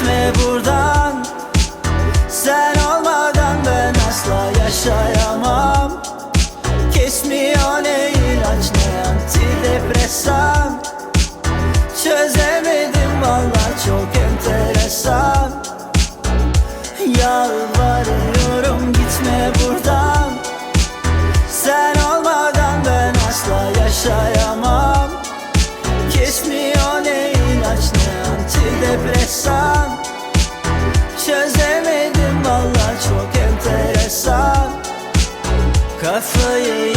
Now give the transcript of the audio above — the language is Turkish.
gitme buradan. Sen olmadan ben asla yaşayamam. Kesmiyor ne ilaç ne antidepresan. Çözemedim vallahi çok enteresan. Yalvarıyorum gitme buradan. Sen olmadan ben asla yaşayamam. Kesmiyor ne ilaç ne antidepresan. Çözemedim vallahi çok enteresan. Kafayı